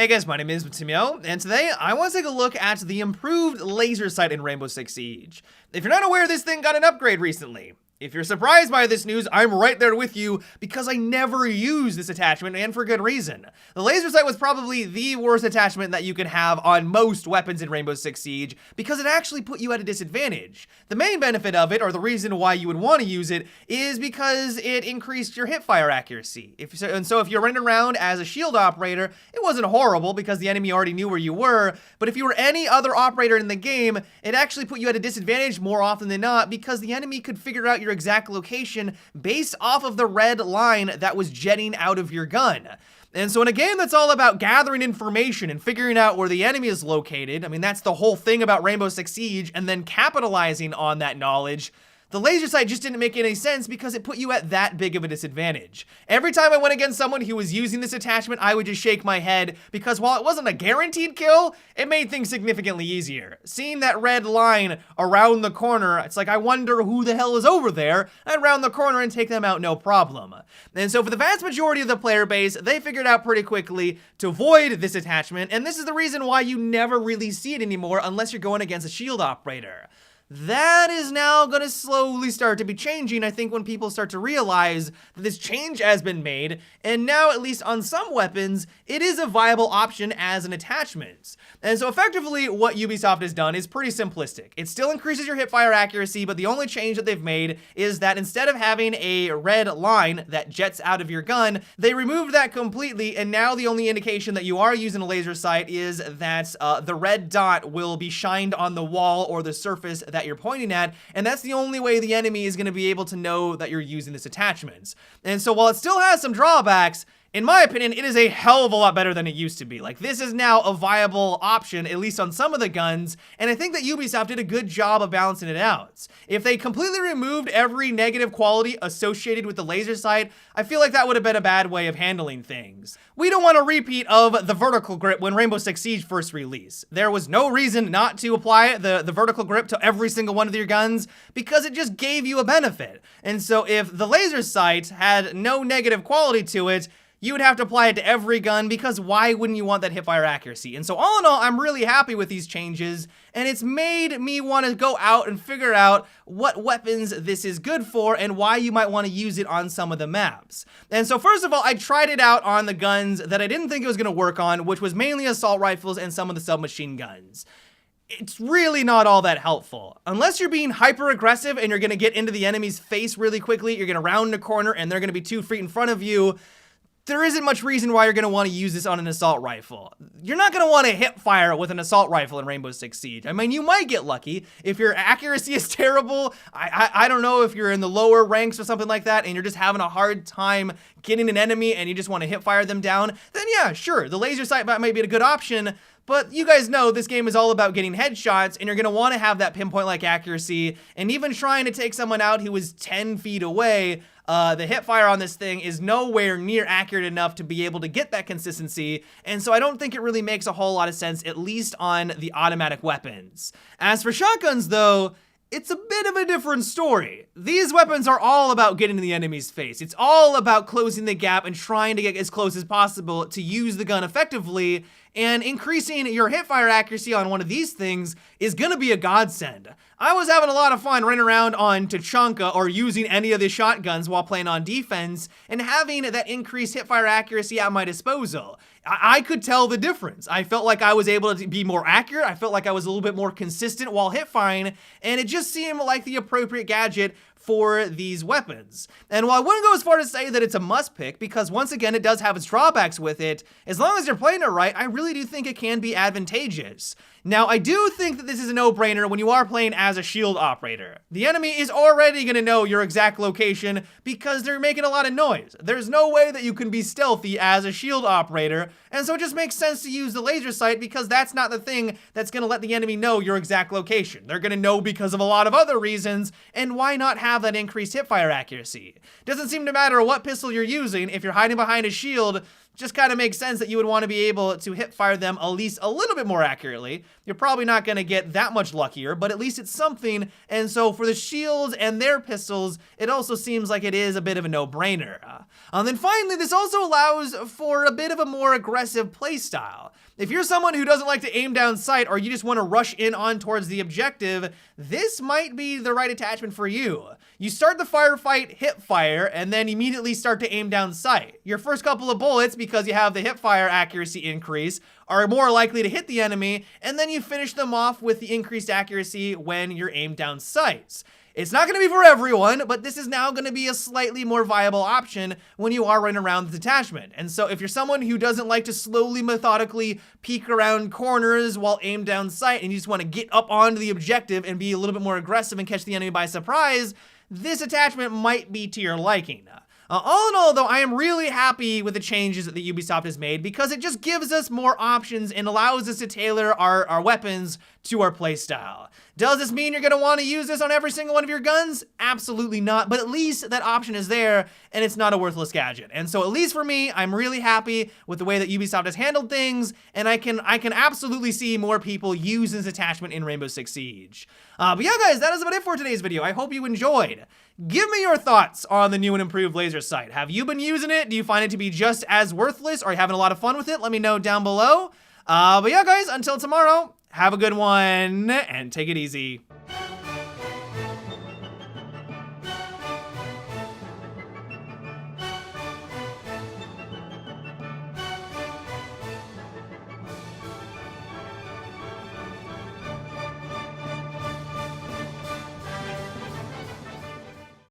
Hey guys, my name is Timio, and today I want to take a look at the improved laser sight in Rainbow Six Siege. If you're not aware, this thing got an upgrade recently. If you're surprised by this news, I'm right there with you because I never use this attachment, and for good reason. The laser sight was probably the worst attachment that you could have on most weapons in Rainbow Six Siege because it actually put you at a disadvantage. The main benefit of it, or the reason why you would want to use it, is because it increased your hipfire accuracy. So if you're running around as a shield operator, it wasn't horrible because the enemy already knew where you were, but if you were any other operator in the game, it actually put you at a disadvantage more often than not because the enemy could figure out your exact location based off of the red line that was jetting out of your gun. And so in a game that's all about gathering information and figuring out where the enemy is located, I mean, that's the whole thing about Rainbow Six Siege, and then capitalizing on that knowledge, the laser sight just didn't make any sense because it put you at that big of a disadvantage. Every time I went against someone who was using this attachment, I would just shake my head because while it wasn't a guaranteed kill, it made things significantly easier. Seeing that red line around the corner, it's like I wonder who the hell is over there. I'd round the corner and take them out no problem. And so for the vast majority of the player base, they figured out pretty quickly to avoid this attachment, and this is the reason why you never really see it anymore unless you're going against a shield operator. That is now going to slowly start to be changing, I think, when people start to realize that this change has been made, and now, at least on some weapons, it is a viable option as an attachment. And so effectively, what Ubisoft has done is pretty simplistic. It still increases your hipfire accuracy, but the only change that they've made is that instead of having a red line that jets out of your gun, they removed that completely, and now the only indication that you are using a laser sight is that the red dot will be shined on the wall or the surface that you're pointing at, and that's the only way the enemy is going to be able to know that you're using this attachment. And so while it still has some drawbacks, in my opinion, it is a hell of a lot better than it used to be. Like, this is now a viable option, at least on some of the guns, and I think that Ubisoft did a good job of balancing it out. If they completely removed every negative quality associated with the laser sight, I feel like that would have been a bad way of handling things. We don't want a repeat of the vertical grip when Rainbow Six Siege first released. There was no reason not to apply the vertical grip to every single one of your guns because it just gave you a benefit. And so if the laser sight had no negative quality to it, you would have to apply it to every gun because why wouldn't you want that hipfire accuracy? And so all in all, I'm really happy with these changes, and it's made me want to go out and figure out what weapons this is good for and why you might want to use it on some of the maps. And so first of all, I tried it out on the guns that I didn't think it was going to work on, which was mainly assault rifles and some of the submachine guns. It's really not all that helpful. Unless you're being hyper aggressive and you're going to get into the enemy's face really quickly, you're going to round a corner and they're going to be 2 feet in front of you, there isn't much reason why you're going to want to use this on an assault rifle. You're not going to want to hip fire with an assault rifle in Rainbow Six Siege. I mean, you might get lucky. If your accuracy is terrible, I don't know, if you're in the lower ranks or something like that and you're just having a hard time getting an enemy and you just want to hip fire them down, then yeah, sure, the laser sight might be a good option. But you guys know this game is all about getting headshots, and you're going to want to have that pinpoint-like accuracy, and even trying to take someone out who is 10 feet away, the hipfire on this thing is nowhere near accurate enough to be able to get that consistency, and so I don't think it really makes a whole lot of sense, at least on the automatic weapons. As for shotguns, though, it's a bit of a different story. These weapons are all about getting in the enemy's face. It's all about closing the gap and trying to get as close as possible to use the gun effectively, and increasing your hipfire accuracy on one of these things is gonna be a godsend. I was having a lot of fun running around on Tachanka or using any of the shotguns while playing on defense and having that increased hipfire accuracy at my disposal. I could tell the difference. I felt like I was able to be more accurate. I felt like I was a little bit more consistent while hipfiring, and it just seemed like the appropriate gadget for these weapons. And while I wouldn't go as far to say that it's a must pick, because once again, it does have its drawbacks with it, as long as you're playing it right, I really do think it can be advantageous. Now, I do think that this is a no-brainer when you are playing as a shield operator. The enemy is already going to know your exact location because they're making a lot of noise. There's no way that you can be stealthy as a shield operator, and so it just makes sense to use the laser sight because that's not the thing that's going to let the enemy know your exact location. They're going to know because of a lot of other reasons, and why not have that increased hipfire accuracy? Doesn't seem to matter what pistol you're using. If you're hiding behind a shield, Just kind of makes sense that you would want to be able to hip fire them at least a little bit more accurately. You're probably not going to get that much luckier, but at least it's something. And so for the shields and their pistols, it also seems like it is a bit of a no-brainer. And then finally, this also allows for a bit of a more aggressive playstyle. If you're someone who doesn't like to aim down sight, or you just want to rush in on towards the objective, this might be the right attachment for you. You start the firefight hip fire and then immediately start to aim down sight. Your first couple of bullets, because you have the hip fire accuracy increase, are more likely to hit the enemy, and then you finish them off with the increased accuracy when you're aimed down sights. It's not going to be for everyone, but this is now going to be a slightly more viable option when you are running around the detachment. And so if you're someone who doesn't like to slowly, methodically peek around corners while aimed down sight, and you just want to get up onto the objective and be a little bit more aggressive and catch the enemy by surprise, this attachment might be to your liking. All in all, though, I am really happy with the changes that the Ubisoft has made, because it just gives us more options and allows us to tailor our weapons to our playstyle. Does this mean you're going to want to use this on every single one of your guns? Absolutely not, but at least that option is there, and it's not a worthless gadget. And so at least for me, I'm really happy with the way that Ubisoft has handled things, and I can absolutely see more people use this attachment in Rainbow Six Siege. But yeah, guys, that is about it for today's video. I hope you enjoyed. Give me your thoughts on the new and improved laser sight. Have you been using it? Do you find it to be just as worthless? Are you having a lot of fun with it? Let me know down below. But yeah, guys, until tomorrow, have a good one and take it easy.